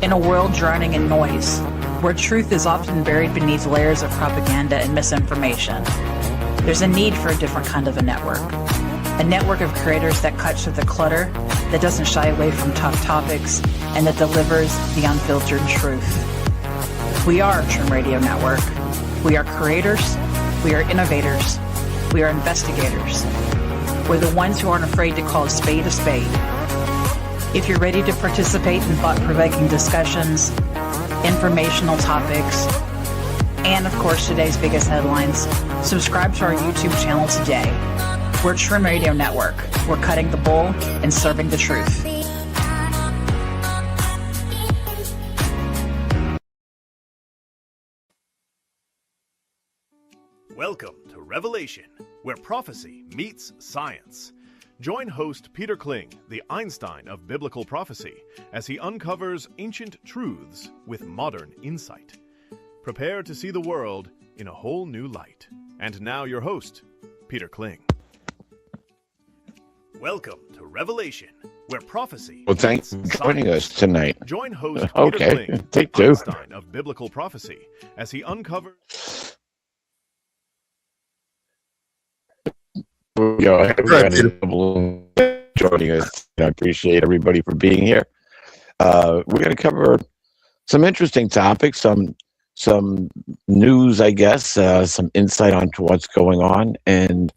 In a world drowning in noise, where truth is often buried beneath layers of propaganda and misinformation, there's a need for a different kind of a network of creators that cuts through the clutter, that doesn't shy away from tough topics, and that delivers the unfiltered truth. We are Trim Radio Network. We are creators, we are innovators, we are investigators. We're the ones who aren't afraid to call a spade a spade. If you're ready to participate in thought-provoking discussions, informational topics, and of course today's biggest headlines, subscribe to our YouTube channel today. We're Trim Radio Network. We're cutting the bull and serving the truth. Welcome to Revelation, where prophecy meets science. Join host Peter Kling, the Einstein of Biblical Prophecy, as he uncovers ancient truths with modern insight. Prepare to see the world in a whole new light. And now your host, Peter Kling. Welcome to Revelation, where prophecy thanks for joining us tonight. Join host Peter Kling, take two. Einstein of Biblical Prophecy, as he uncovers... Joining us. I appreciate everybody for being here. We're going to cover some interesting topics, some news, I guess, some insight onto what's going on, and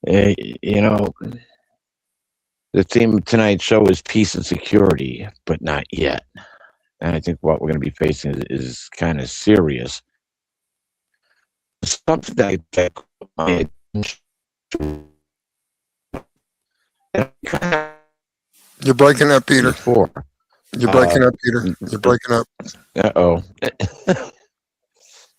the theme of tonight's show is peace and security, but not yet. And I think what we're going to be facing is kind of serious. Something that caught my attention. You're breaking up, Peter. You're breaking up, Peter. You're breaking up. Uh-oh.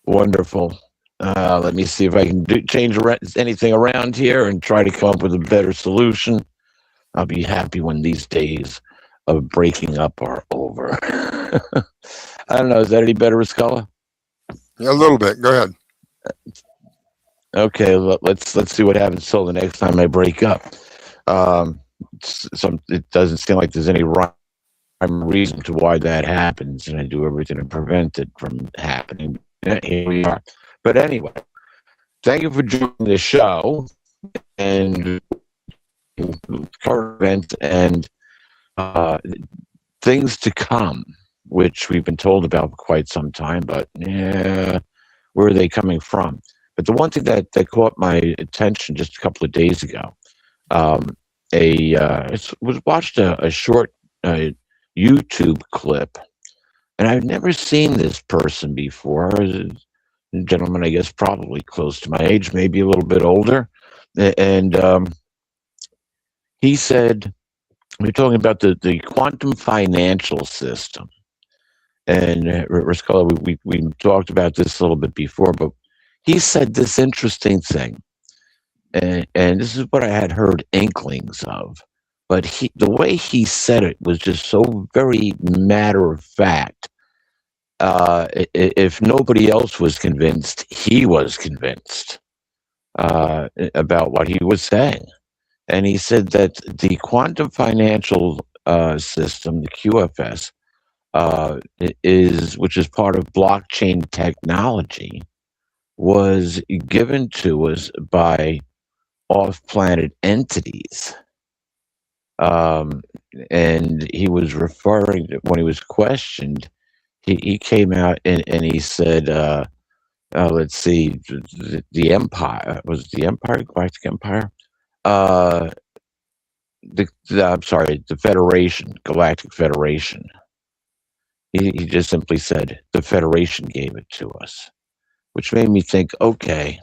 Wonderful. Let me see if I can change anything around here and try to come up with a better solution. I'll be happy when these days of breaking up are over. I don't know. Is that any better, Riscola? Yeah, a little bit. Go ahead. Okay, let's see what happens till the next time I break up. It doesn't seem like there's any rhyme or reason to why that happens, and I do everything to prevent it from happening. Here we are. But anyway, thank you for joining the show and current events and things to come, which we've been told about for quite some time. But where are they coming from? But the one thing that caught my attention just a couple of days ago, watched a short YouTube clip, and I've never seen this person before. A gentleman, I guess, probably close to my age, maybe a little bit older, and he said, we're talking about the quantum financial system, and Riscola, we talked about this a little bit before, but he said this interesting thing, and this is what I had heard inklings of, but the way he said it was just so very matter of fact. If nobody else was convinced, he was convinced about what he was saying. And he said that the quantum financial system, the QFS, which is part of blockchain technology, was given to us by off-planet entities. And he was referring to, when he was questioned, he came out and he said, let's see, the Empire, was it the Empire, Galactic Empire? I'm sorry, the Federation, Galactic Federation. He just simply said, the Federation gave it to us, which made me think, okay,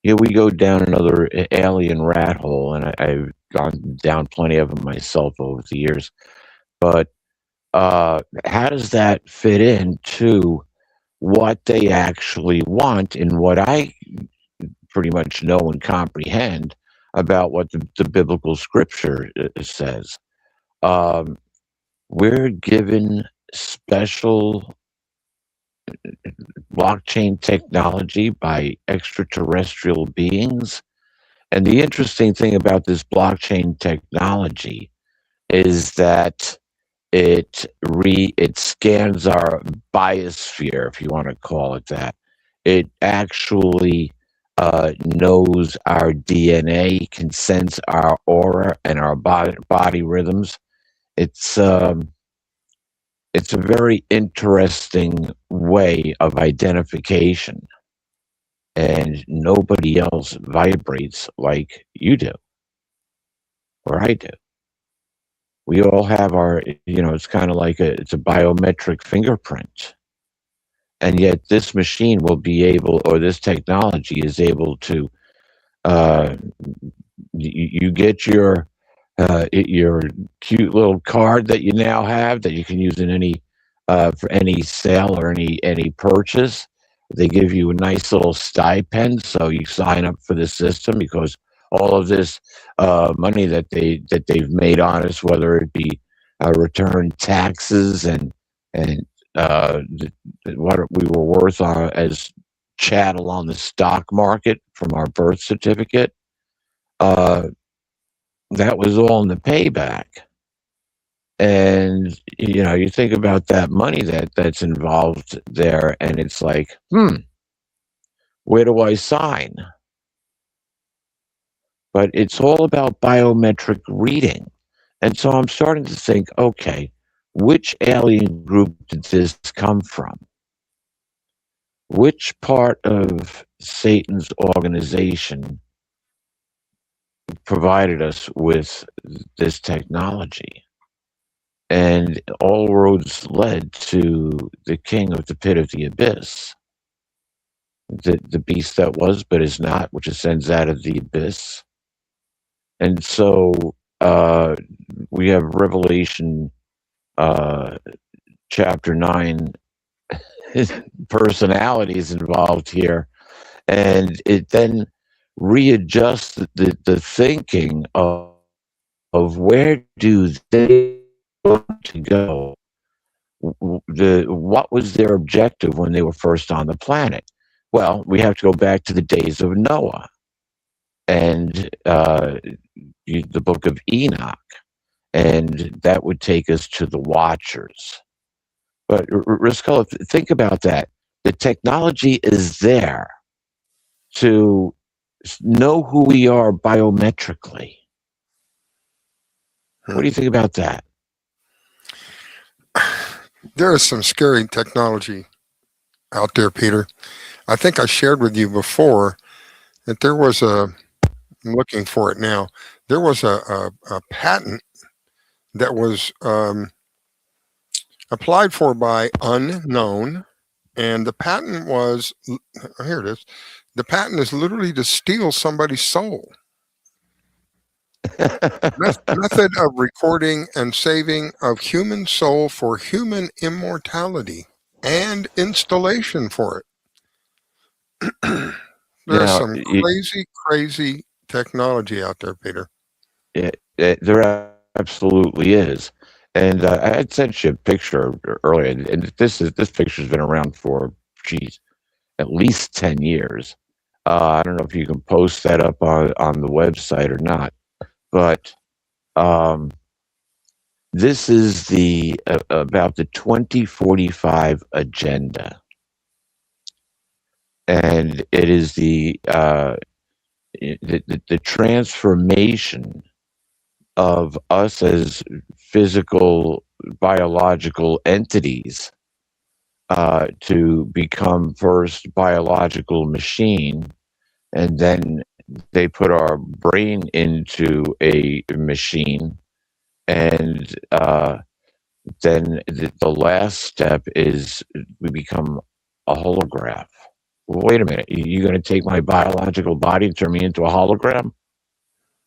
here we go down another alien rat hole, and I've gone down plenty of them myself over the years. But how does that fit into what they actually want and what I pretty much know and comprehend about what the biblical scripture says? We're given special blockchain technology by extraterrestrial beings. And the interesting thing about this blockchain technology is that it scans our biosphere, if you want to call it that. It actually knows our DNA, can sense our aura and our body rhythms. It's a very interesting way of identification, and nobody else vibrates like you do or I do. We all have our, it's kind of like it's a biometric fingerprint. And yet this machine will be able, or this technology is able to, uh, you get your cute little card that you now have that you can use in any, for any sale or any purchase. They give you a nice little stipend, so you sign up for the system because all of this money that they've made on us, whether it be return taxes and what we were worth as chattel on the stock market from our birth certificate, that was all in the payback. And you think about that money that's involved there, and it's like, where do I sign? But it's all about biometric reading. And so I'm starting to think, okay, which alien group did this come from? Which part of Satan's organization provided us with this technology? And all roads led to the king of the pit of the abyss, the beast that was but is not, which ascends out of the abyss. And so we have Revelation chapter 9 personalities involved here, and it then readjusts the thinking of where do they want to go. What was their objective when they were first on the planet? Well, we have to go back to the days of Noah and the book of Enoch, and that would take us to the Watchers. But Riscola, think about that. The technology is there to know who we are biometrically. What do you think about that? There is some scary technology out there, Peter. I think I shared with you before that there was I'm looking for it now. There was a patent that was applied for by unknown, and the patent was, here it is. The patent is literally to steal somebody's soul. Method of recording and saving of human soul for human immortality and installation for it. There's some crazy technology out there, Peter. There absolutely is. And I had sent you a picture earlier, and this picture's been around for, at least 10 years. I don't know if you can post that up on the website or not, but this is about the 2045 agenda, and it is the transformation of us as physical, biological entities to become first biological machine, and then they put our brain into a machine, and then the last step is we become a holograph. Well, wait a minute, you're going to take my biological body and turn me into a hologram?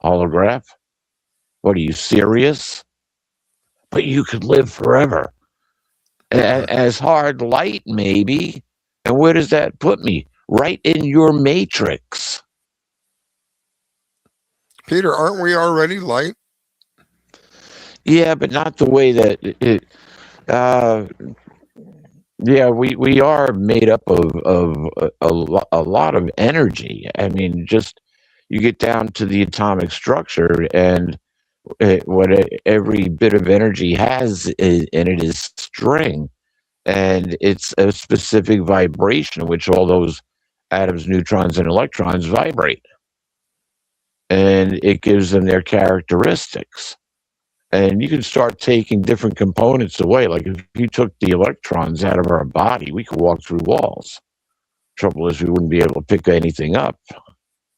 Holograph? What, are you serious? But you could live forever. As hard light, maybe. And where does that put me? Right in your matrix. Peter, aren't we already light? Yeah, but not the way that we are made up of a lot of energy. I mean, just you get down to the atomic structure, and every bit of energy has in it is string, and it's a specific vibration in which all those atoms, neutrons, and electrons vibrate, and it gives them their characteristics. And you can start taking different components away. Like if you took the electrons out of our body, we could walk through walls. Trouble is, we wouldn't be able to pick anything up.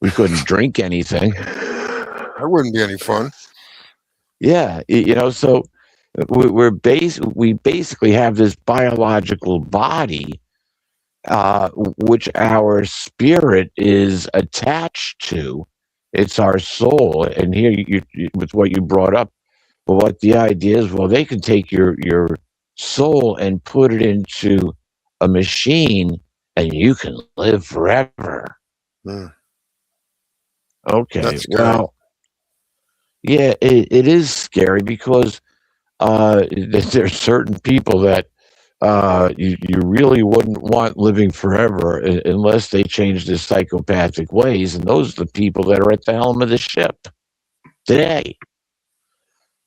We couldn't drink anything. That wouldn't be any fun. Yeah, so we basically have this biological body, which our spirit is attached to. It's our soul. And here, with what you brought up, what the idea is, well, they can take your soul and put it into a machine, and you can live forever. Okay, That's scary. well, yeah, it is scary because there's certain people that you really wouldn't want living forever unless they change their psychopathic ways, and those are the people that are at the helm of the ship today.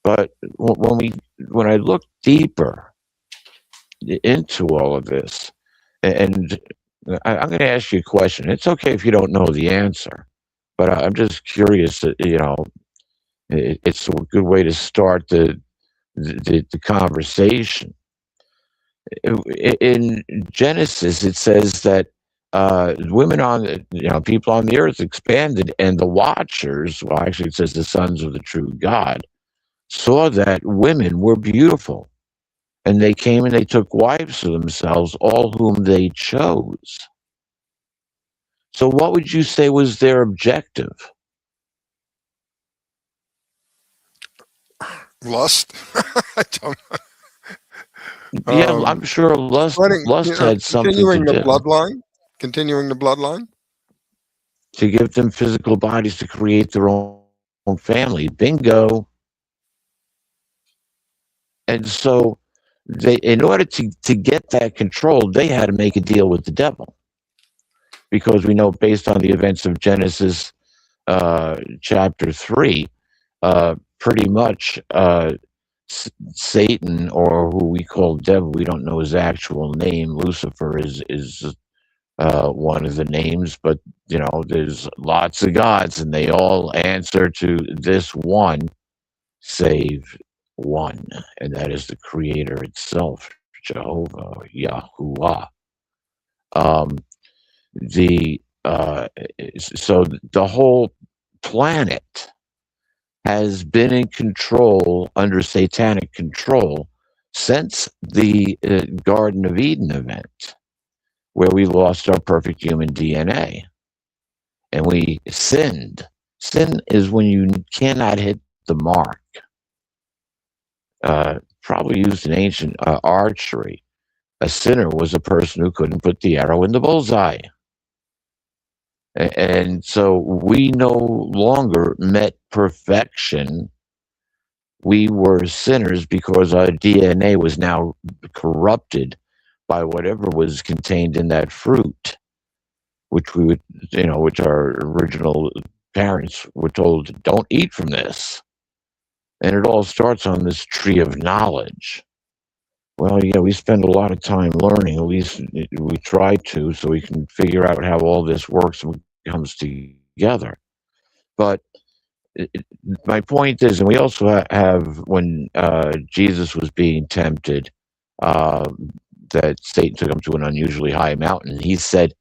But when I look deeper into all of this, and I'm going to ask you a question. It's okay if you don't know the answer, but I'm just curious. It's a good way to start the conversation. In Genesis, it says that women people on the earth expanded, and the watchers, well, actually, it says the sons of the true God, saw that women were beautiful, and they came and they took wives for themselves, all whom they chose. So what would you say was their objective? Lust? I don't Yeah, know. I'm sure lust had something to Continuing the do. Continuing the bloodline? To give them physical bodies to create their own family. Bingo. And so in order to get that control, they had to make a deal with the devil. Because we know, based on the events of Genesis chapter 3, pretty much Satan, or who we call devil, we don't know his actual name. Lucifer is one of the names, but there's lots of gods, and they all answer to this one, save one, and that is the Creator itself, Jehovah, Yahuwah. So the whole planet has been in control, under satanic control, since the Garden of Eden event, where we lost our perfect human DNA and we sinned. Sin is when you cannot hit the mark. Probably used in ancient archery. A sinner was a person who couldn't put the arrow in the bullseye. And so we no longer met perfection. We were sinners because our DNA was now corrupted by whatever was contained in that fruit, which which our original parents were told, don't eat from this. And it all starts on this tree of knowledge. Well, we spend a lot of time learning, at least we try to, so we can figure out how all this works and comes together. But my point is, and we also have, when Jesus was being tempted, that Satan took him to an unusually high mountain. He said,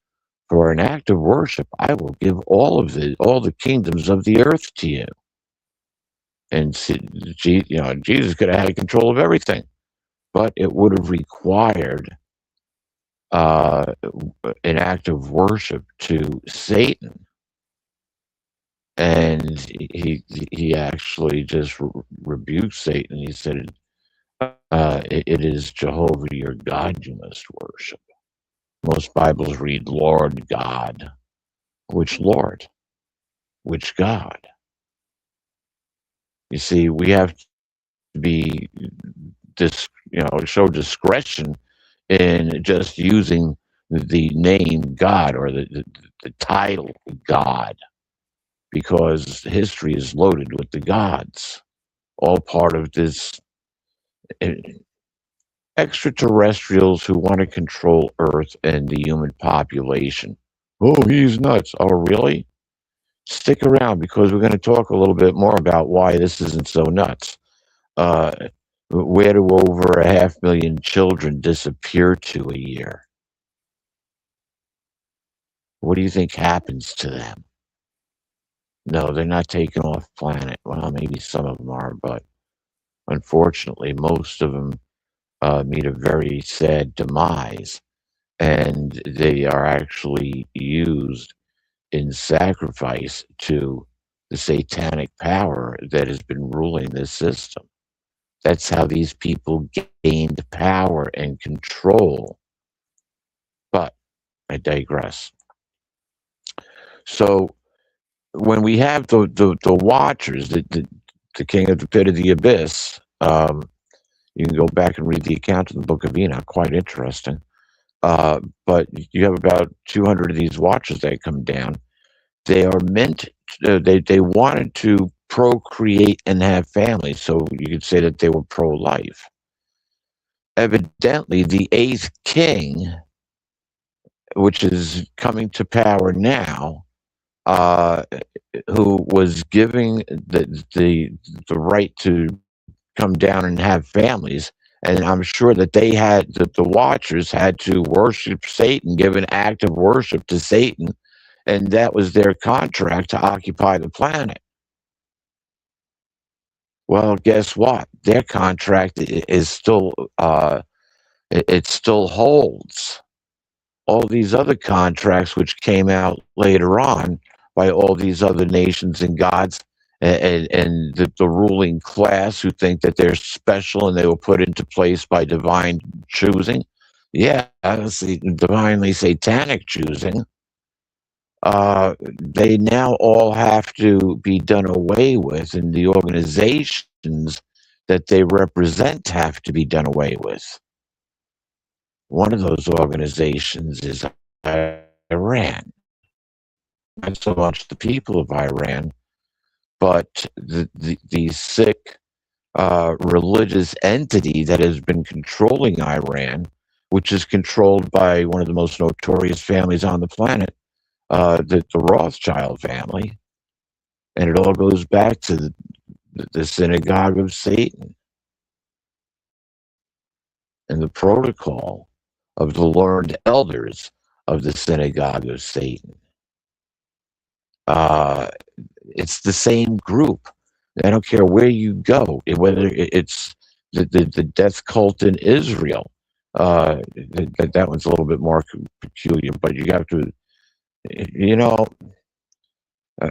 for an act of worship, I will give all the kingdoms of the earth to you. And Jesus could have had control of everything, but it would have required an act of worship to Satan. And he actually just rebuked Satan. He said, it is Jehovah your God you must worship. Most Bibles read Lord God. Which Lord? Which God? You see, we have to be show discretion in just using the name God, or the title God, because history is loaded with the gods. all part of this uh, extraterrestrials who want to control Earth and the human population. Oh, he's nuts. Oh, really? Stick around because we're going to talk a little bit more about why this isn't so nuts. Uh, where do over 500,000 children disappear to a year? What do you think happens to them? No, they're not taken off planet. Well, maybe some of them are, but unfortunately, most of them meet a very sad demise, and they are actually used in sacrifice to the satanic power that has been ruling this system. That's how these people gained power and control. But I digress. So when we have the watchers, the king of the pit of the abyss, you can go back and read the account in the book of Enoch, quite interesting. But you have about 200 of these watchers that come down. They are meant, they wanted to procreate and have families, so you could say that they were pro-life. Evidently, the eighth king, which is coming to power now, who was giving the right to come down and have families, and I'm sure that they had that the watchers had to worship Satan, give an act of worship to Satan, and that was their contract to occupy the planet. Well, guess what? Their contract is still it still holds. All these other contracts which came out later on by all these other nations and gods and the ruling class who think that they're special and they were put into place by divine choosing. Yeah, see, divinely satanic choosing. They now all have to be done away with, and the organizations that they represent have to be done away with. One of those organizations is Iran. Not so much the people of Iran, but the sick religious entity that has been controlling Iran, which is controlled by one of the most notorious families on the planet, the Rothschild family. And it all goes back to the synagogue of Satan and the protocol of the learned elders of the synagogue of Satan. It's the same group. I don't care where you go, whether it's the death cult in Israel. That one's a little bit more peculiar, but you have to,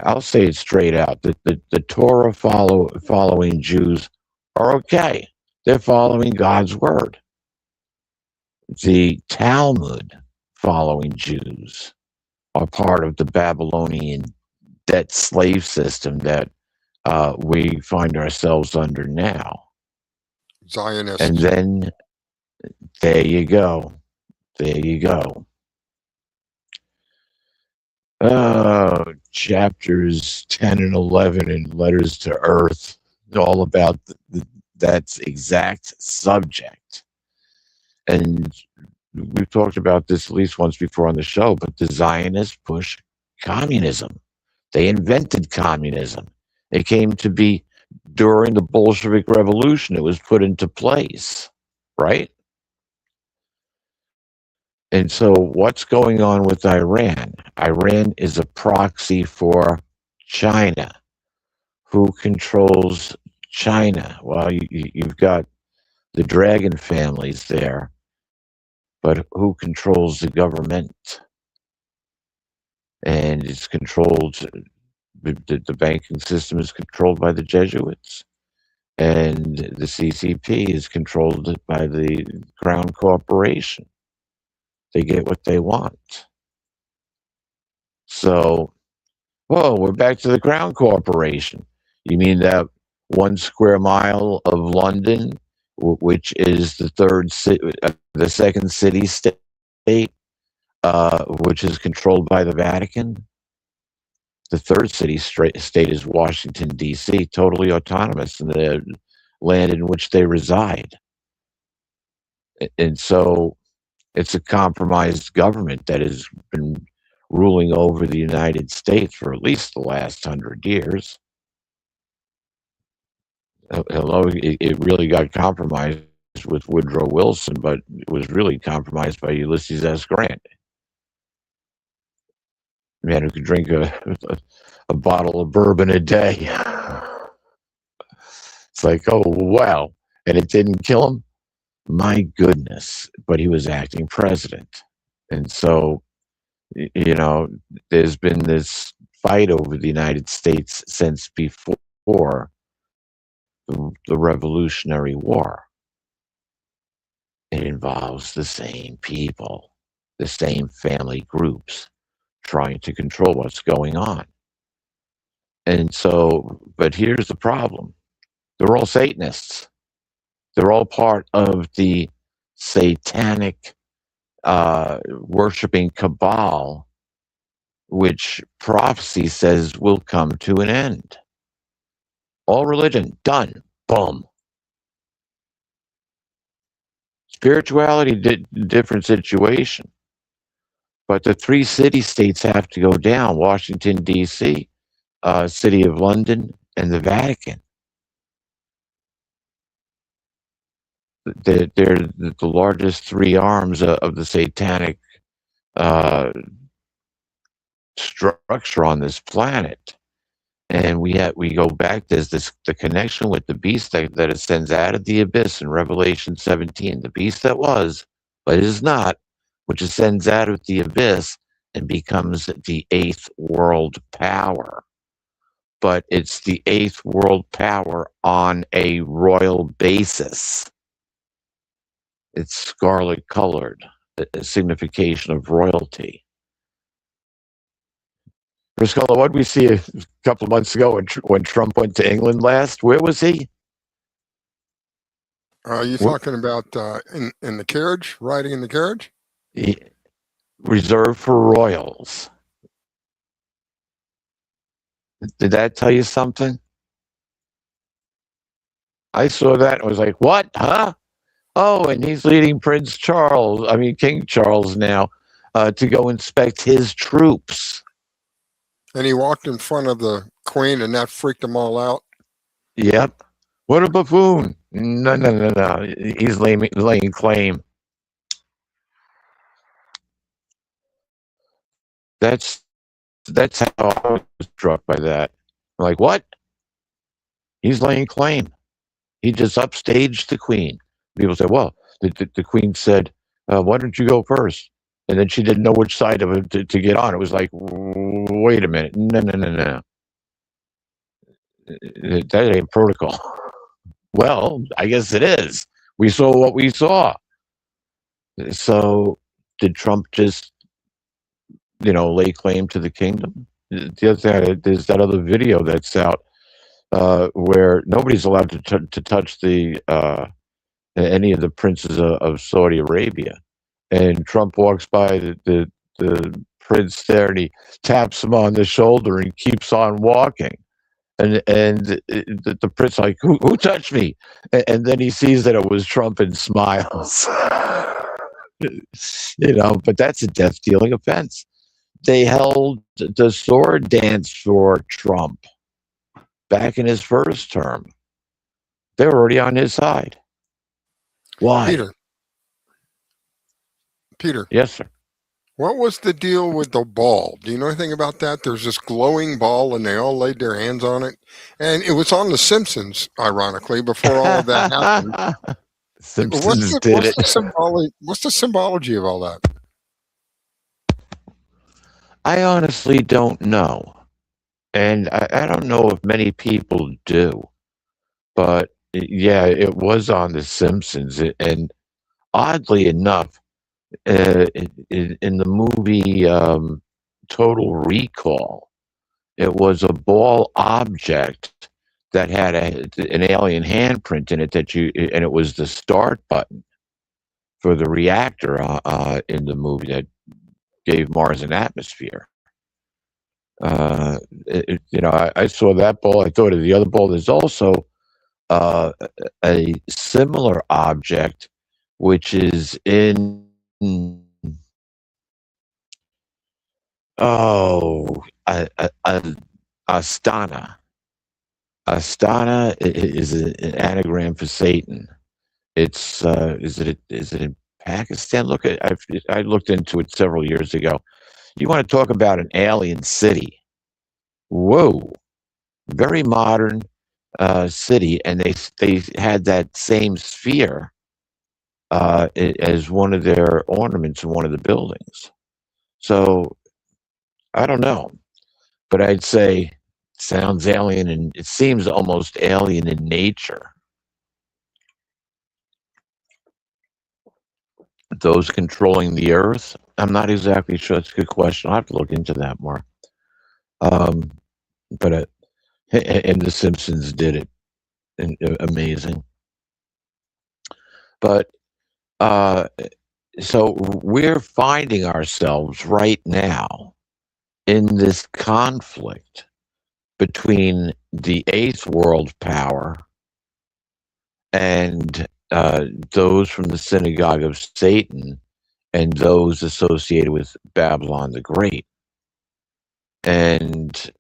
I'll say it straight out. The Torah following Jews are okay. They're following God's word. The Talmud following Jews are part of the Babylonian debt slave system that we find ourselves under now. Zionists. And then there you go. There you go. Chapters 10 and 11 in Letters to Earth, all about that exact subject. And we've talked about this at least once before on the show, but the Zionists push communism. They invented communism. It came to be during the Bolshevik Revolution. It was put into place, right? And so what's going on with Iran? Iran is a proxy for China. Who controls China? Well, you've got the dragon families there, but who controls the government? And it's controlled, the banking system is controlled by the Jesuits, and the CCP is controlled by the Crown Corporation. They get what they want. So, we're back to the Crown Corporation. You mean that 1 square mile of London, which is the second city state, which is controlled by the Vatican? The third state is Washington, D.C., totally autonomous in the land in which they reside. And so it's a compromised government that has been ruling over the United States for at least the last 100 years. Hello, it really got compromised with Woodrow Wilson, but it was really compromised by Ulysses S. Grant. A man who could drink a bottle of bourbon a day. It's like, oh, wow. And it didn't kill him? My goodness. But he was acting president. And so, there's been this fight over the United States since before the Revolutionary War. It involves the same people, the same family groups trying to control what's going on. And so, but here's the problem. They're all Satanists. They're all part of the satanic worshiping cabal, which prophecy says will come to an end. All religion, done. Boom. Spirituality, different situation. But the three city-states have to go down: Washington, D.C., City of London, and the Vatican. They're the largest three arms of the satanic structure on this planet. And we go back, there's the connection with the beast that ascends out of the abyss in Revelation 17, the beast that was, but is not, which ascends out of the abyss and becomes the eighth world power. But it's the eighth world power on a royal basis. It's scarlet colored, a signification of royalty. Priscilla, what did we see a couple of months ago when Trump went to England last? Where was he? Are you talking about in the carriage, riding in the carriage? Reserved for royals. Did that tell you something? I saw that and was like, what? Huh? Oh, and he's leading King Charles now, to go inspect his troops. And he walked in front of the Queen, and that freaked them all out. Yep. What a buffoon. No. He's laying claim. That's how I was struck by that. I'm like, what? He's laying claim. He just upstaged the Queen. People say, well, the Queen said, why don't you go first? And then she didn't know which side of it to get on. It was like, wait a minute. No. That ain't protocol. Well, I guess it is. We saw what we saw. So did Trump just, lay claim to the kingdom? The other thing, there's that other video that's out where nobody's allowed to touch any of the princes of Saudi Arabia. And Trump walks by the prince there, and he taps him on the shoulder and keeps on walking. And the prince like, who touched me? And then he sees that it was Trump and smiles. But that's a death-dealing offense. They held the sword dance for Trump back in his first term. They're already on his side. Why? Peter. Yes, sir. What was the deal with the ball? Do you know anything about that? There's this glowing ball, and they all laid their hands on it. And it was on The Simpsons, ironically, before all of that happened. Simpsons did it. What's the symbology of all that? I honestly don't know. And I don't know if many people do. But, yeah, it was on The Simpsons. And oddly enough, in the movie Total Recall, it was a ball object that had an alien handprint in it and it was the start button for the reactor in the movie that gave Mars an atmosphere. I saw that ball. I thought of the other ball. There's also uh, a similar object, which is in oh, Astana. Astana is an anagram for Satan. It's is it in Pakistan? Look, I looked into it several years ago. You want to talk about an alien city? Whoa, very modern city, and they had that same sphere as one of their ornaments in one of the buildings. So I don't know, but I'd say sounds alien, and it seems almost alien in nature. Those controlling the Earth, I'm not exactly sure. That's a good question. I'll have to look into that more. Um, but and The Simpsons did it, and amazing. But uh, so we're finding ourselves right now in this conflict between the eighth world power and those from the synagogue of Satan and those associated with Babylon the Great. And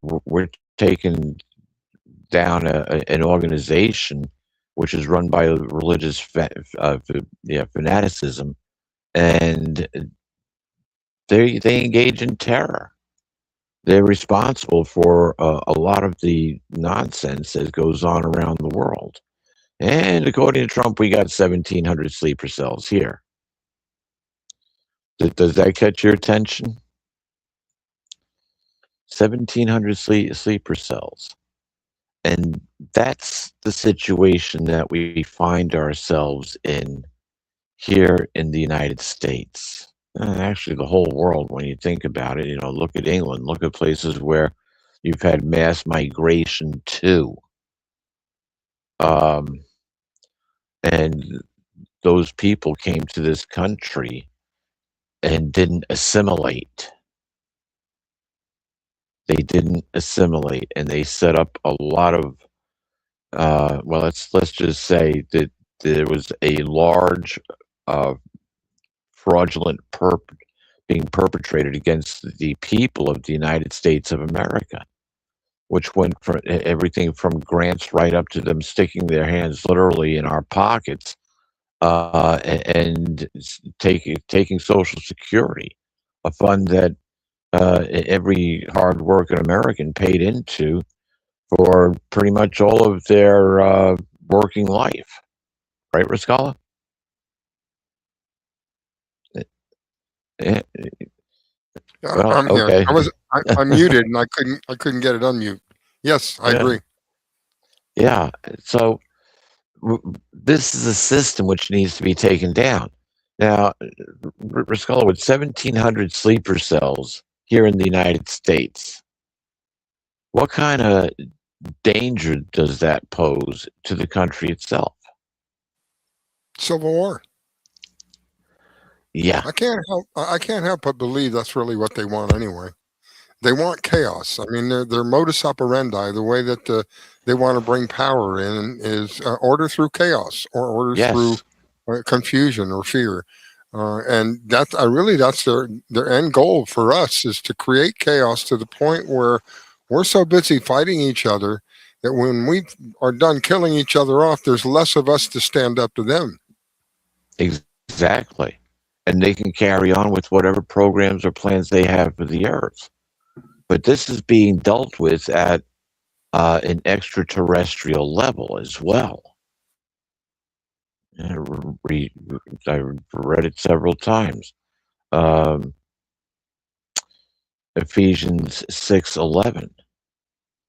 we're taking down an organization which is run by religious fanaticism, and they engage in terror. They're responsible for a lot of the nonsense that goes on around the world. And according to Trump, we got 1,700 sleeper cells here. Does that catch your attention? 1,700 sleeper cells. And that's the situation that we find ourselves in here in the United States. Actually, the whole world, when you think about it, look at England, look at places where you've had mass migration to. And those people came to this country and didn't assimilate. They didn't assimilate, and they set up a lot of, well, let's just say that there was a large fraudulent being perpetrated against the people of the United States of America, which went for everything from grants right up to them sticking their hands literally in our pockets and taking Social Security, a fund that every hard-working American paid into for pretty much all of their working life. Right, Riscala? Yeah, Well, I'm here. okay. I muted and I couldn't get it unmute. Yes, I agree. Yeah. So this is a system which needs to be taken down. Now, Riscala, with 1,700 sleeper cells here in the United States, what kind of danger does that pose to the country itself? Civil War. Yeah. I can't help but believe that's really what they want anyway. They want chaos. I mean, their modus operandi, the way that they want to bring power in, is order through chaos or order through confusion or fear. And that's their end goal for us, is to create chaos to the point where we're so busy fighting each other that when we are done killing each other off, there's less of us to stand up to them. Exactly. And they can carry on with whatever programs or plans they have for the Earth. But this is being dealt with at an extraterrestrial level as well. I read it several times. Ephesians 6:11,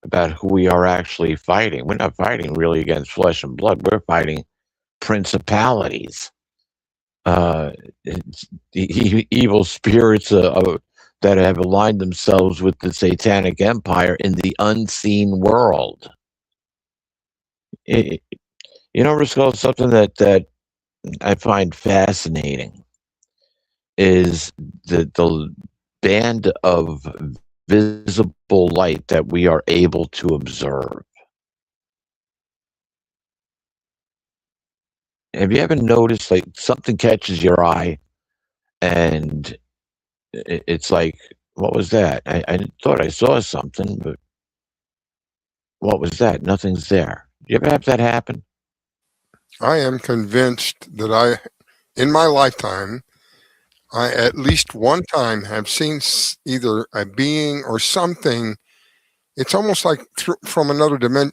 about who we are actually fighting. We're not fighting really against flesh and blood. We're fighting principalities, evil spirits that have aligned themselves with the satanic empire in the unseen world. Risco, something that I find fascinating is the band of visible light that we are able to observe. Have you ever noticed, like, something catches your eye and it's like, what was that? I thought I saw something, but what was that? Nothing's there. You ever have that happen? I am convinced that in my lifetime, I at least one time have seen either a being or something. It's almost like from another dimension.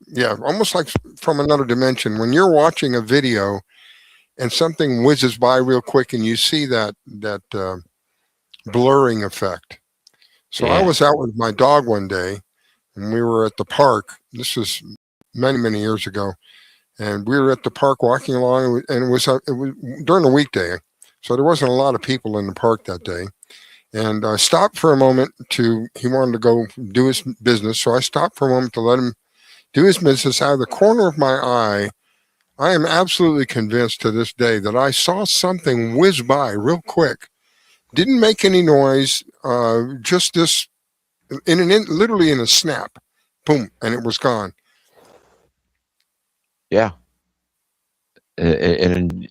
Yeah, almost like from another dimension. When you're watching a video and something whizzes by real quick, and you see that blurring effect. So I Yeah. was out with my dog one day, and we were at the park. This was many, many years ago, and we were at the park walking along, and it was during a weekday, so there wasn't a lot of people in the park that day. And I stopped for a moment he wanted to go do his business, so I stopped for a moment to let him do his business. Out of the corner of my eye, I am absolutely convinced to this day that I saw something whiz by real quick. Didn't make any noise, just this, literally in a snap, boom, and it was gone. Yeah. And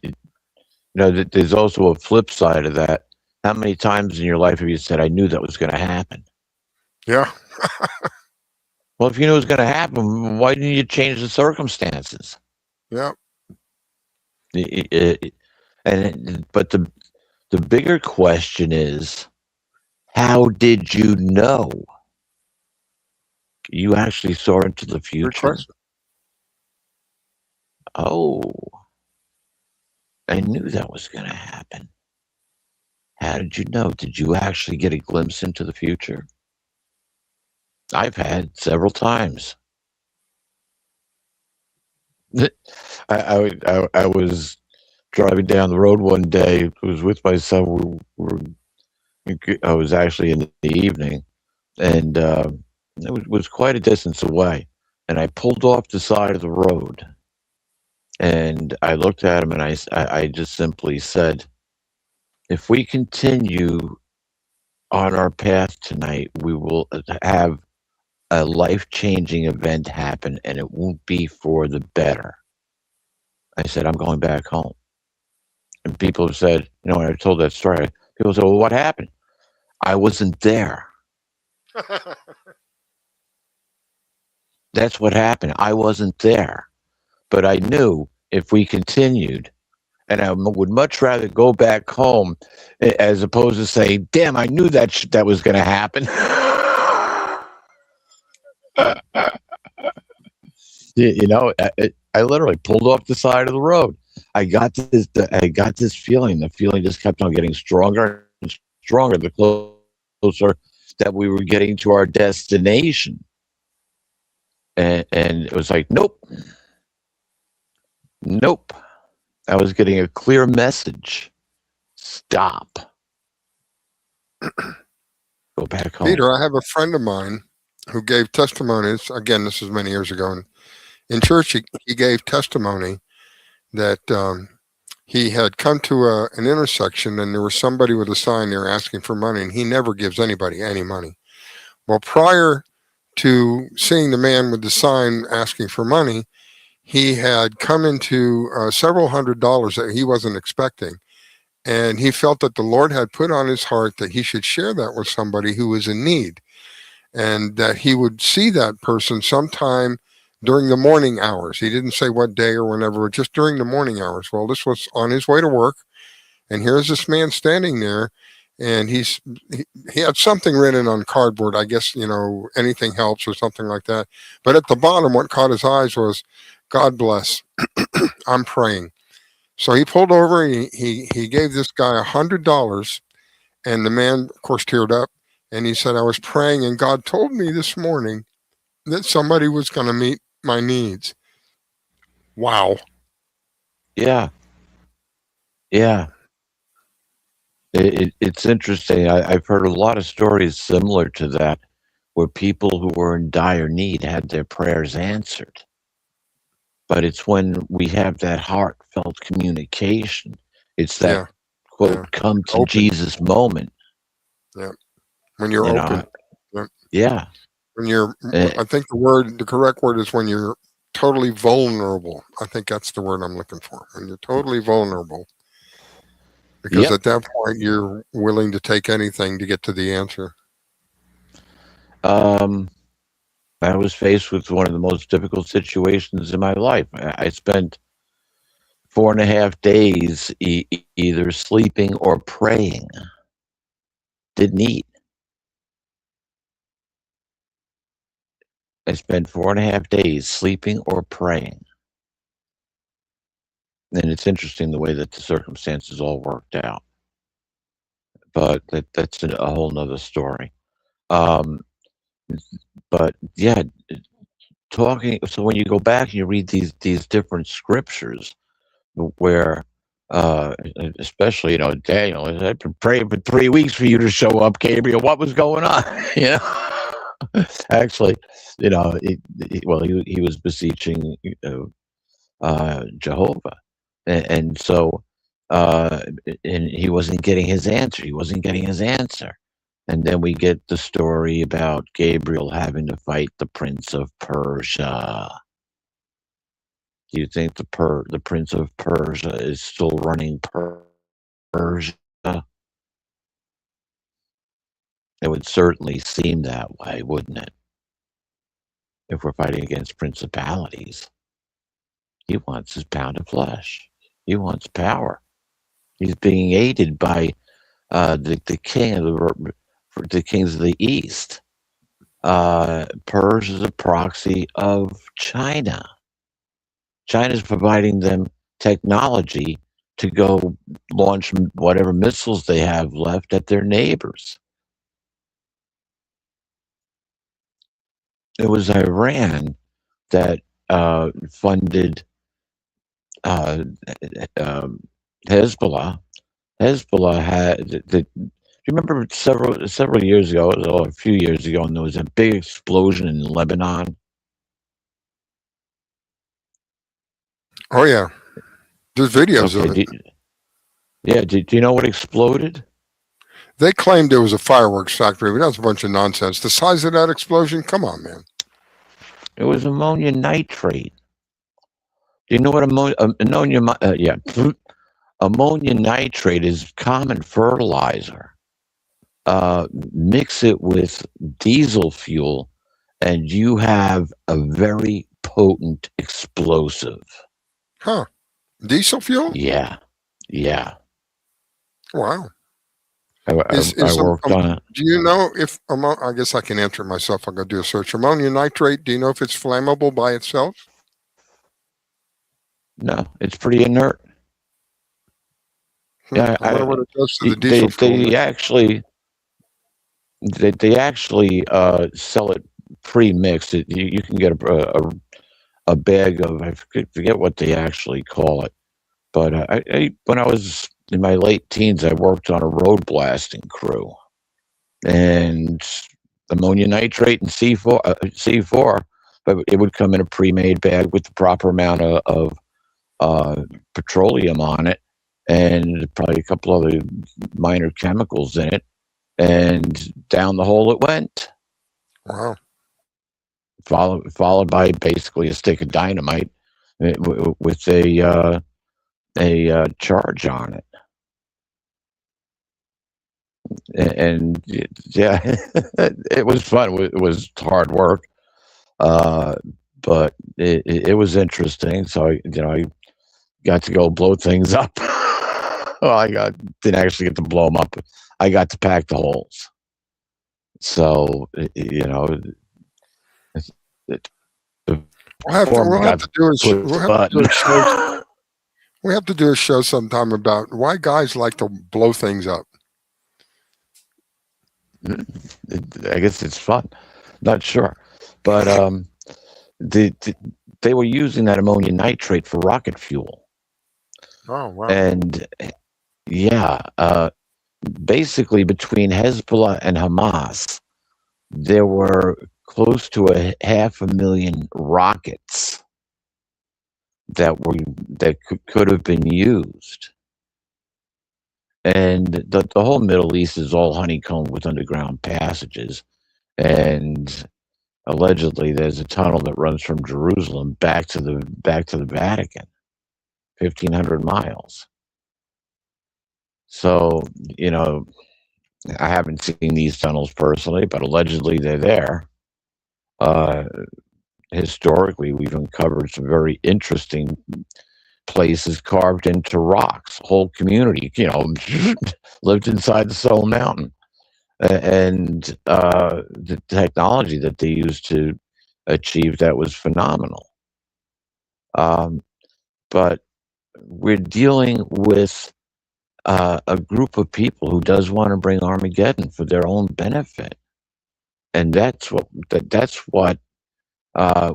there's also a flip side of that. How many times in your life have you said, I knew that was going to happen? Yeah. Well, if you knew it was going to happen, why didn't you change the circumstances? Yeah. But the bigger question is, how did you know? You actually saw into the Good future? question. Oh, I knew that was going to happen. How did you know? Did you actually get a glimpse into the future? I've had several times. I was driving down the road one day. I was with my son. I was actually in the evening, and it was quite a distance away. And I pulled off the side of the road, and I looked at him, and I just simply said, if we continue on our path tonight, we will have a life-changing event happen, and it won't be for the better. I said, I'm going back home. And people have said, when I told that story, people said, well, what happened? I wasn't there. That's what happened. I wasn't there. But I knew if we continued, and I would much rather go back home as opposed to say, damn, I knew that was going to happen. I literally pulled off the side of the road. I got this feeling. The feeling just kept on getting stronger and stronger the closer that we were getting to our destination. And it was like, nope. I was getting a clear message. Stop. Go back home. Peter, I have a friend of mine who gave testimonies. Again, this was many years ago. And in church, he gave testimony that he had come to an intersection, and there was somebody with a sign there asking for money, and he never gives anybody any money. Well, prior to seeing the man with the sign asking for money, he had come into several $100s that he wasn't expecting. And he felt that the Lord had put on his heart that he should share that with somebody who was in need, and that he would see that person sometime during the morning hours. He didn't say what day or whenever, but just during the morning hours. Well, this was on his way to work, and here's this man standing there, and he had something written on cardboard. I guess, anything helps or something like that. But at the bottom, what caught his eyes was, God bless, I'm praying. So he pulled over, and he gave this guy $100, and the man, of course, teared up, and he said, I was praying, and God told me this morning that somebody was going to meet my needs. Wow. Yeah. It's interesting. I've heard a lot of stories similar to that, where people who were in dire need had their prayers answered. But it's when we have that heartfelt communication. It's that, quote, come to Open. Jesus moment. Yeah. When you're open. Yeah. When you're, Uh, I think the correct word is when you're totally vulnerable. I think that's the word I'm looking for. When you're totally vulnerable, because yep. at that point you're willing to take anything to get to the answer. Um, I was faced with one of the most difficult situations in my life. I spent 4.5 days either sleeping or praying. Didn't eat. I spent 4.5 days sleeping or praying. And it's interesting the way that the circumstances all worked out. But that's a whole nother story. Um, but yeah, talking. So when you go back and you read these different scriptures, where, especially Daniel, I've been praying for 3 weeks for you to show up, Gabriel. What was going on? you know, actually, he was beseeching Jehovah, and so and he wasn't getting his answer. He wasn't getting his answer. And then we get the story about Gabriel having to fight the Prince of Persia. Do you think the Prince of Persia is still running Persia? It would certainly seem that way, wouldn't it? If we're fighting against principalities, he wants his pound of flesh. He wants power. He's being aided by the king of the kings of the East. Persia is a proxy of China. China's providing them technology to go launch whatever missiles they have left at their neighbors. It was Iran that funded um, Hezbollah. Hezbollah had you remember several years ago, or a few years ago, and there was a big explosion in Lebanon. Oh yeah, there's videos Okay, of it. do you know what exploded? They claimed it was a fireworks factory, but that's a bunch of nonsense. The size of that explosion, come on, man. It was ammonium nitrate. Do you know what ammonium nitrate is? Common fertilizer. Mix it with diesel fuel, and you have a very potent explosive. Huh? Diesel fuel? Yeah, yeah. Wow. I Is worked on it. do you know if I guess I can answer it myself. I'm gonna do a search. Ammonium nitrate. Do you know if it's flammable by itself? No, it's pretty inert. Yeah, I wonder what it does to the they diesel fuel. they actually sell it pre-mixed. You can get a bag of, I forget what they actually call it, but when I was in my late teens, I worked on a road blasting crew, and ammonia nitrate and C4, but it would come in a pre-made bag with the proper amount of petroleum on it, and probably a couple other minor chemicals in it, and down the hole it went. Wow. Followed by basically a stick of dynamite with a charge on it. And yeah, it was fun. It was hard work, but it was interesting. So I got to go blow things up. Well, didn't actually get to blow them up. I got to pack the holes. So We'll have to do a show. We have to do a show sometime about why guys like to blow things up. I guess it's fun. Not sure, but they were using that ammonium nitrate for rocket fuel. Oh wow! And yeah, basically between Hezbollah and Hamas, there were close to 500,000 rockets that could have been used. And the whole Middle East is all honeycombed with underground passages. and allegedly there's a tunnel that runs from Jerusalem back to the Vatican, 1,500 miles. So, I haven't seen these tunnels personally, but allegedly they're there. Historically, we've uncovered some very interesting places carved into rocks. Whole community, lived inside the Soul Mountain, and the technology that they used to achieve that was phenomenal. But we're dealing with a group of people who does want to bring Armageddon for their own benefit, and that's what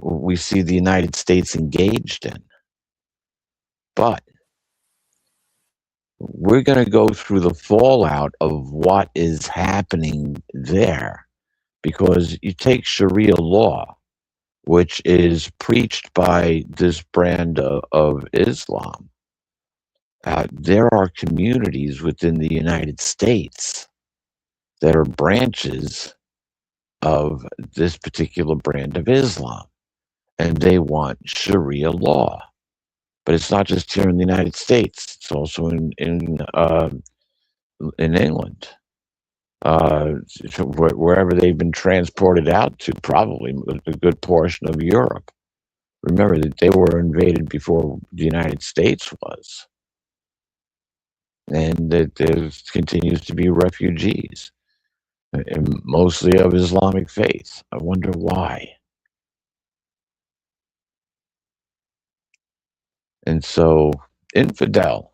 we see the United States engaged in. But we're going to go through the fallout of what is happening there, because you take Sharia law, which is preached by this brand of Islam. There are communities within the United States that are branches of this particular brand of Islam, and they want Sharia law. But it's not just here in the United States; it's also in England, wherever they've been transported out to, probably a good portion of Europe. Remember that they were invaded before the United States was, and that there continues to be refugees, and mostly of Islamic faith. I wonder why. And so, infidel,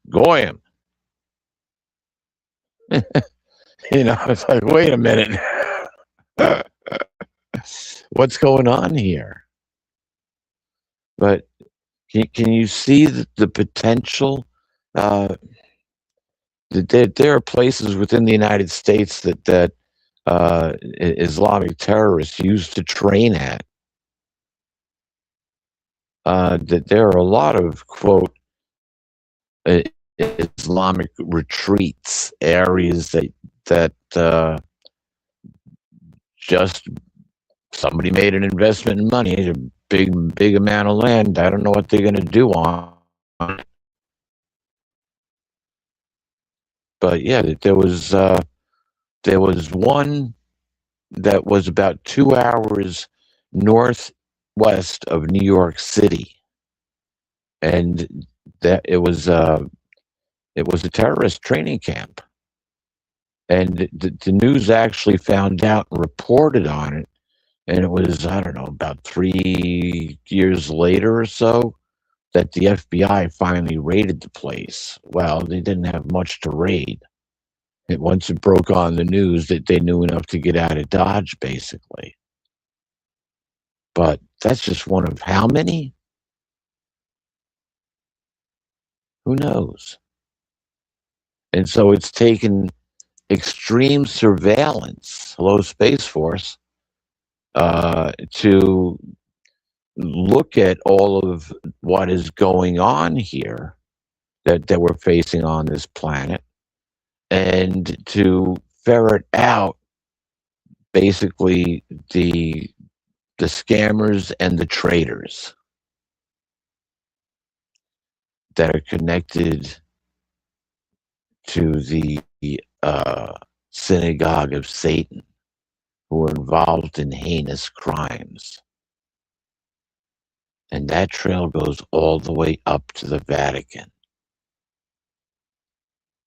goyim, it's like, wait a minute. What's going on here? But can you see the potential? That there are places within the United States that Islamic terrorists used to train at. That there are a lot of, quote, Islamic retreats, areas that just somebody made an investment in money, a big amount of land. I don't know what they're going to do on it. But yeah, there was one that was about 2 hours northwest of New York City, and that it was a terrorist training camp, and the news actually found out and reported on it, and it was, I don't know, about 3 years later or so that the FBI finally raided the place. Well, they didn't have much to raid. Once it broke on the news, that they knew enough to get out of Dodge, basically. But that's just one of how many? Who knows? And so it's taken extreme surveillance, hello Space Force, to look at all of what is going on here that we're facing on this planet, and to ferret out basically the scammers and the traitors that are connected to the synagogue of Satan, who are involved in heinous crimes. And that trail goes all the way up to the Vatican.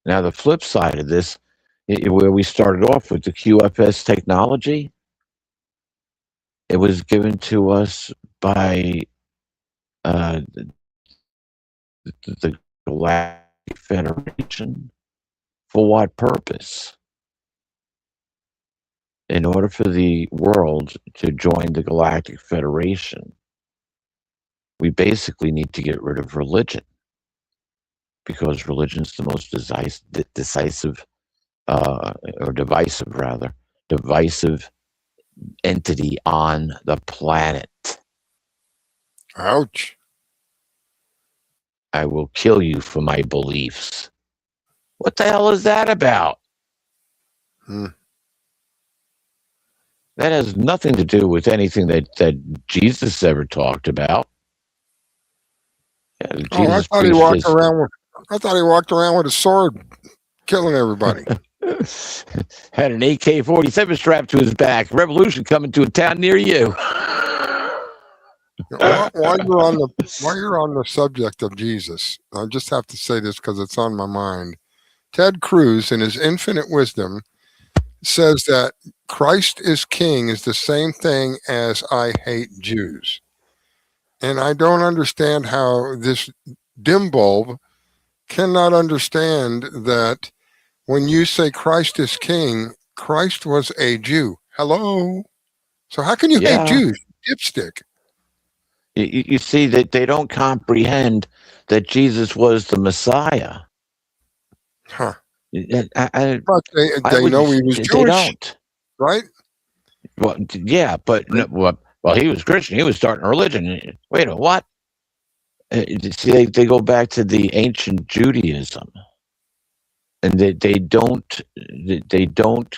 Now, the flip side of this, where we started off with the QFS technology, it was given to us by the Galactic Federation. For what purpose? In order for the world to join the Galactic Federation, we basically need to get rid of religion, because religion is the most divisive entity on the planet. Ouch. I will kill you for my beliefs. What the hell is that about? That has nothing to do with anything that Jesus ever talked about. Yeah, Oh, Jesus preached his. I thought he walked around with a sword, killing everybody. Had an AK-47 strapped to his back. Revolution coming to a town near you. While you're on the subject of Jesus, I just have to say this because it's on my mind. Ted Cruz, in his infinite wisdom, says that Christ is king is the same thing as I hate Jews. And I don't understand how this dim bulb cannot understand that when you say Christ is king, Christ was a Jew. Hello? So how can you hate Yeah. Jews? Dipstick. You see that they don't comprehend that Jesus was the Messiah. Huh. I But they would. know he was They Jewish, don't. right? Well, yeah, but no, well, he was Christian. He was starting a religion. Wait a minute, what? See, they go back to the ancient Judaism, and they don't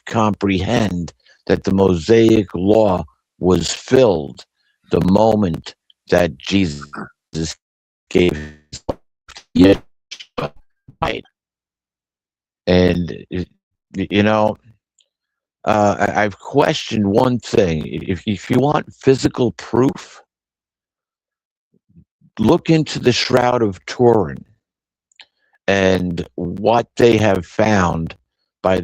comprehend that the Mosaic law was filled the moment that Jesus gave his life. Right. And you know, I've questioned one thing. If you want physical proof, look into the Shroud of Turin and what they have found by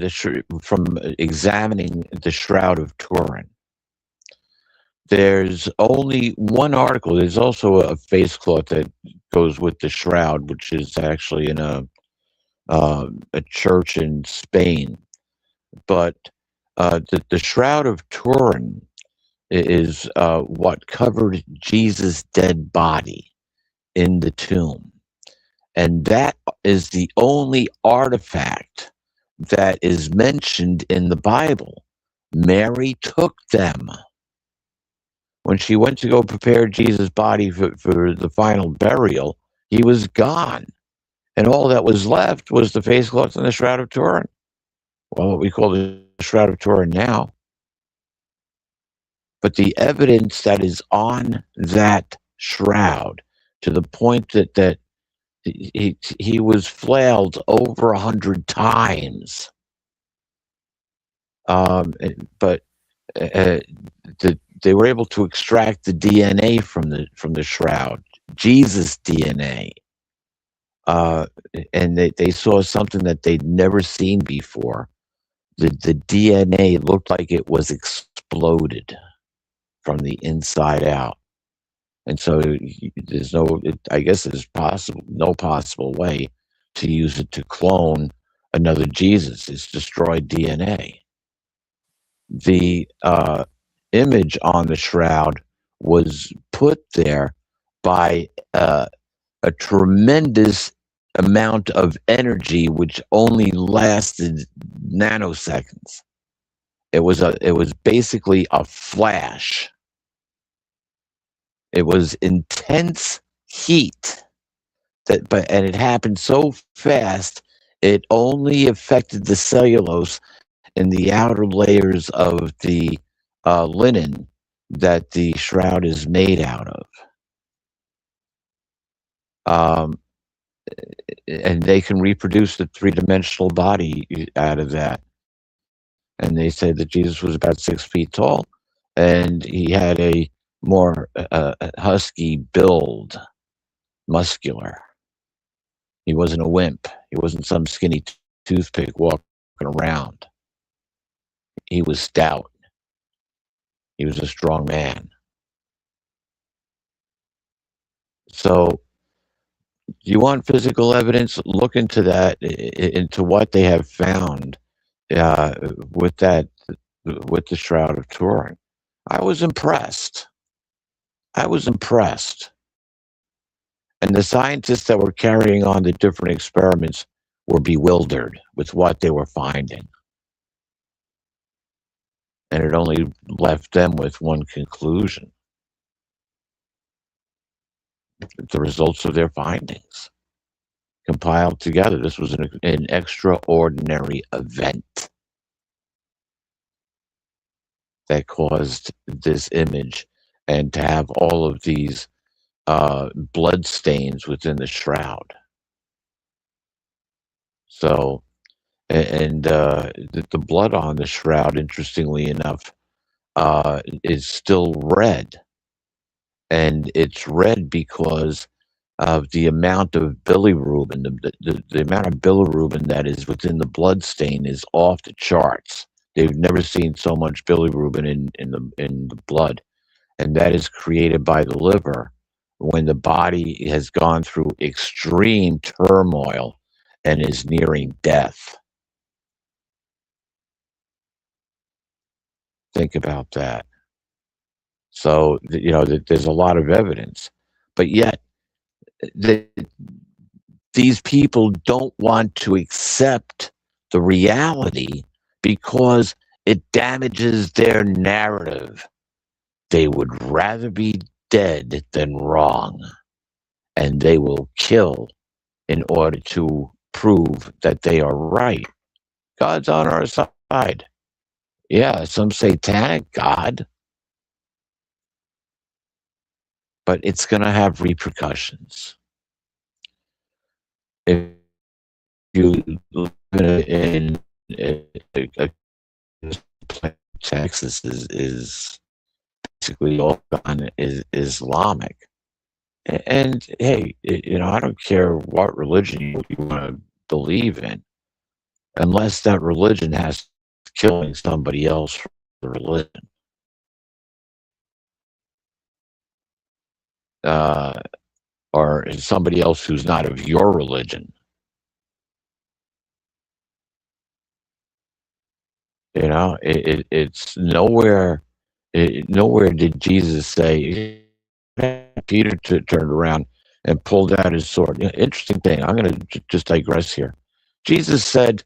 from examining the Shroud of Turin. There's only one article. There's also a face cloth that goes with the shroud, which is actually in a church in Spain. But the Shroud of Turin is what covered Jesus' dead body in the tomb. And that is the only artifact that is mentioned in the Bible. Mary took them. When she went to go prepare Jesus' body for the final burial, he was gone. And all that was left was the face cloth and the Shroud of Turin. Well, what we call the Shroud of Turin now. But the evidence that is on that shroud, to the point that he was flailed over 100 times. But they were able to extract the DNA from the shroud, Jesus' DNA. And they saw something that they'd never seen before. The DNA looked like it was exploded from the inside out. And so there's I guess there's no possible way to use it to clone another Jesus. It's destroyed DNA. The image on the shroud was put there by a tremendous amount of energy, which only lasted nanoseconds. It was basically a flash. It was intense heat and it happened so fast, it only affected the cellulose in the outer layers of the linen that the shroud is made out of. And they can reproduce the three-dimensional body out of that. And they said that Jesus was about 6 feet tall, and he had a more husky build, muscular. He wasn't a wimp. He wasn't some skinny toothpick walking around. He was stout. He was a strong man. So you want physical evidence? Look into that, into what they have found with the Shroud of Turin. I was impressed. And the scientists that were carrying on the different experiments were bewildered with what they were finding. And it only left them with one conclusion: the results of their findings compiled together. This was an extraordinary event. that caused this image, and to have all of these blood stains within the shroud. So, and the blood on the shroud, interestingly enough, is still red. And it's red because of the amount of bilirubin. The amount of bilirubin that is within the blood stain is off the charts. They've never seen so much bilirubin in the blood, and that is created by the liver when the body has gone through extreme turmoil and is nearing death. Think about that. So, there's a lot of evidence, but yet these people don't want to accept the reality because it damages their narrative. They would rather be dead than wrong, and they will kill in order to prove that they are right. God's on our side. Yeah, some satanic God, but it's going to have repercussions. If you live in Texas is basically all gone is Islamic, and hey, I don't care what religion you want to believe in, unless that religion has killing somebody else for the religion. Or somebody else who's not of your religion. It's nowhere. Nowhere did Jesus say. Peter turned around and pulled out his sword. Interesting thing. I'm going to just digress here. Jesus said,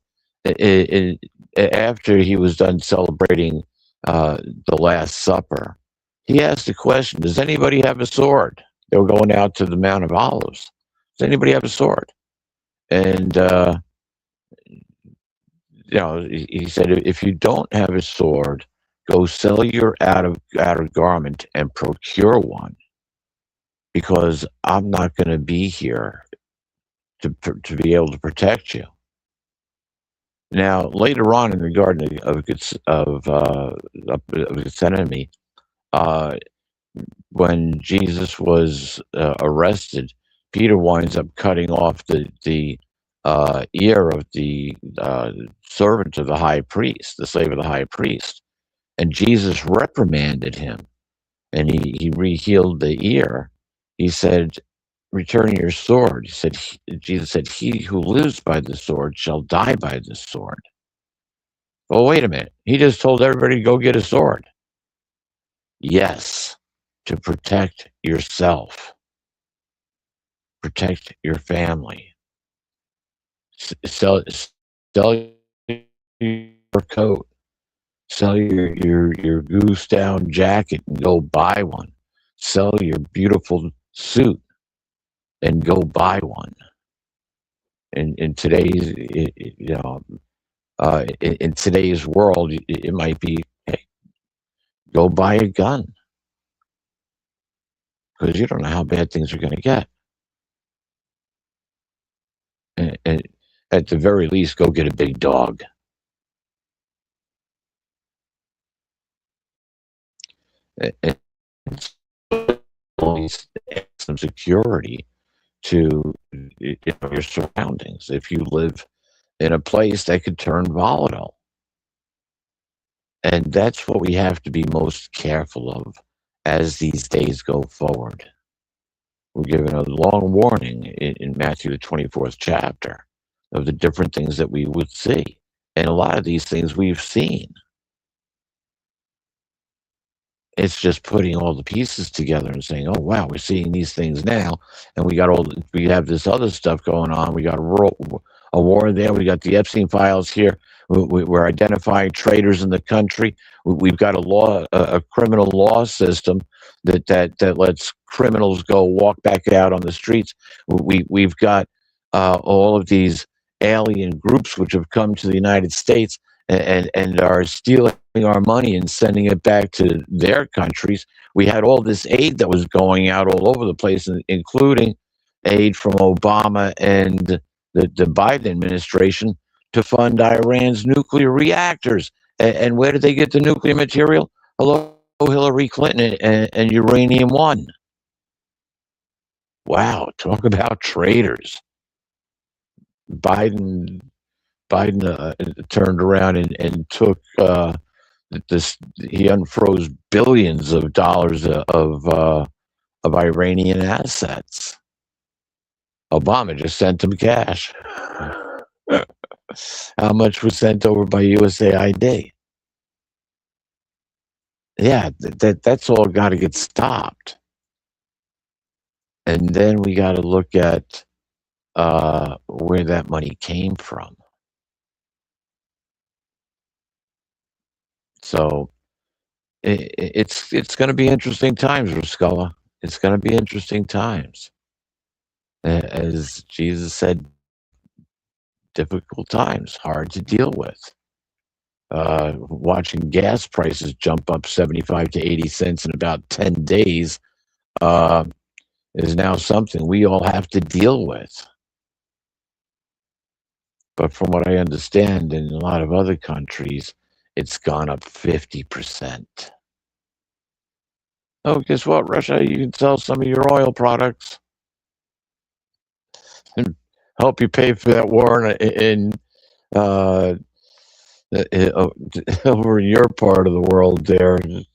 after he was done celebrating the Last Supper, he asked the question, "Does anybody have a sword?" They were going out to the Mount of Olives. Does anybody have a sword? And he said, if you don't have a sword, go sell your outer garment and procure one, because I'm not going to be here to be able to protect you. Now, later on in the Garden of Gethsemane, when Jesus was arrested, Peter winds up cutting off the ear of the servant of the high priest, the slave of the high priest, and Jesus reprimanded him, and he re-healed the ear. He said, "Return your sword." Jesus said, "He who lives by the sword shall die by the sword." Well, wait a minute. He just told everybody to go get a sword. Yes, to protect yourself, protect your family. Sell your coat, sell your goose down jacket and go buy one. Sell your beautiful suit and go buy one. In today's, in today's world, it might be, hey, go buy a gun, because you don't know how bad things are going to get. And at the very least, go get a big dog. And some security to your surroundings. If you live in a place that could turn volatile, and that's what we have to be most careful of as these days go forward. We're given a long warning in Matthew, the 24th chapter, of the different things that we would see. And a lot of these things we've seen. It's just putting all the pieces together and saying, "Oh wow, we're seeing these things now, and we have this other stuff going on. We got a war there. We got the Epstein files here. We're identifying traitors in the country. We've got a criminal law system that lets criminals go walk back out on the streets. We've got all of these alien groups which have come to the United States, and are stealing our money and sending it back to their countries. We had all this aid that was going out all over the place, including aid from Obama and the Biden administration to fund Iran's nuclear reactors. And where did they get the nuclear material? Hello, Hillary Clinton and Uranium One. Wow, talk about traitors. Biden turned around and took this. He unfroze billions of dollars of Iranian assets. Obama just sent him cash. How much was sent over by USAID? Yeah, that's all got to get stopped. And then we got to look at where that money came from. So it's going to be interesting times, Ruscella. It's going to be interesting times. As Jesus said, difficult times, hard to deal with. Watching gas prices jump up 75 to 80 cents in about 10 days is now something we all have to deal with. But from what I understand, in a lot of other countries, it's gone up 50%. Oh, guess what, Russia? You can sell some of your oil products and help you pay for that war in over in your part of the world there. And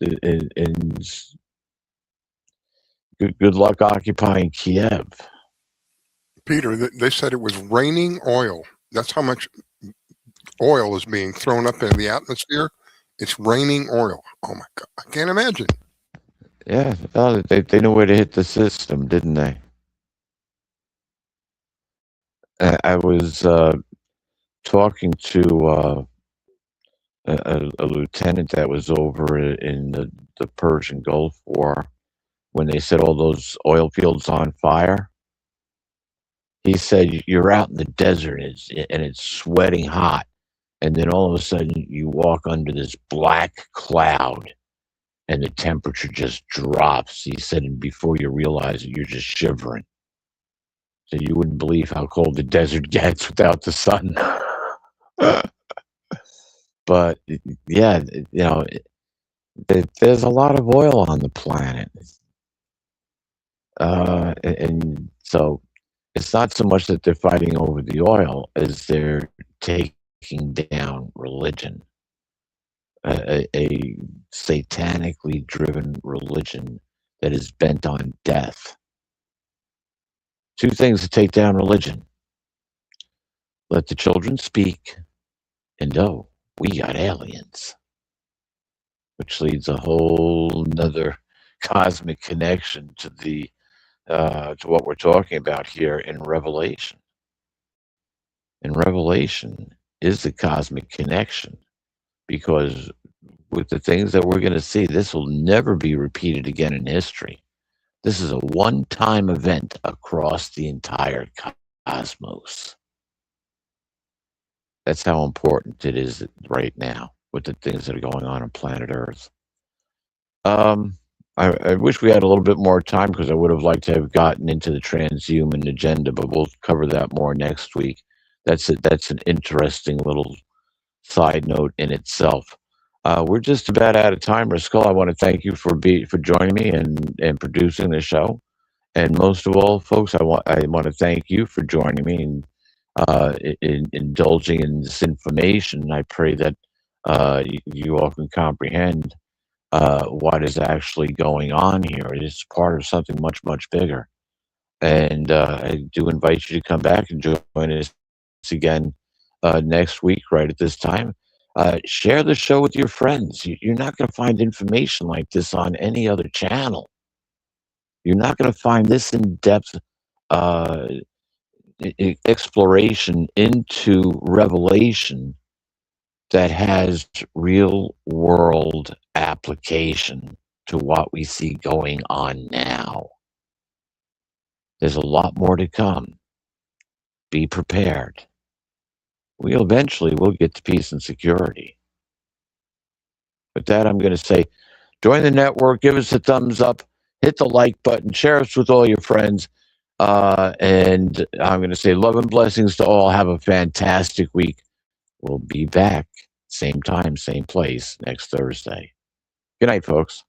good luck occupying Kiev. Peter, they said it was raining oil. That's how much oil is being thrown up in the atmosphere. It's raining oil. Oh my God, I can't imagine. Yeah, they know where to hit the system, didn't they? I was talking to a lieutenant that was over in the Persian Gulf War when they set all those oil fields on fire. He said, you're out in the desert and it's sweating hot. And then all of a sudden you walk under this black cloud and the temperature just drops. He said, and before you realize it, you're just shivering. So you wouldn't believe how cold the desert gets without the sun. But yeah, there's a lot of oil on the planet. And so it's not so much that they're fighting over the oil as they're taking down religion, a satanically driven religion that is bent on death. Two things to take down religion: let the children speak, and oh, we got aliens, which leads a whole nother cosmic connection to the to what we're talking about here in Revelation. And Revelation is the cosmic connection, because with the things that we're going to see, this will never be repeated again in history. This is a one-time event across the entire cosmos. That's how important it is right now with the things that are going on planet Earth. I wish we had a little bit more time, because I would have liked to have gotten into the transhuman agenda, but we'll cover that more next week. That's an interesting little side note in itself. We're just about out of time, Rascal. I want to thank you for joining me and producing the show. And most of all, folks, I want to thank you for joining me and in indulging in this information. I pray that you all can comprehend what is actually going on here. It is part of something much, much bigger. And I do invite you to come back and join us again next week, right at this time. Share the show with your friends. You're not going to find information like this on any other channel. You're not going to find this in-depth exploration into Revelation that has real world application to what we see going on now. There's a lot more to come. Be prepared. we'll eventually get to peace and security. With that, I'm going to say, join the network, give us a thumbs up, hit the like button, share us with all your friends. And I'm going to say love and blessings to all. Have a fantastic week. We'll be back, same time, same place, next Thursday. Good night, folks.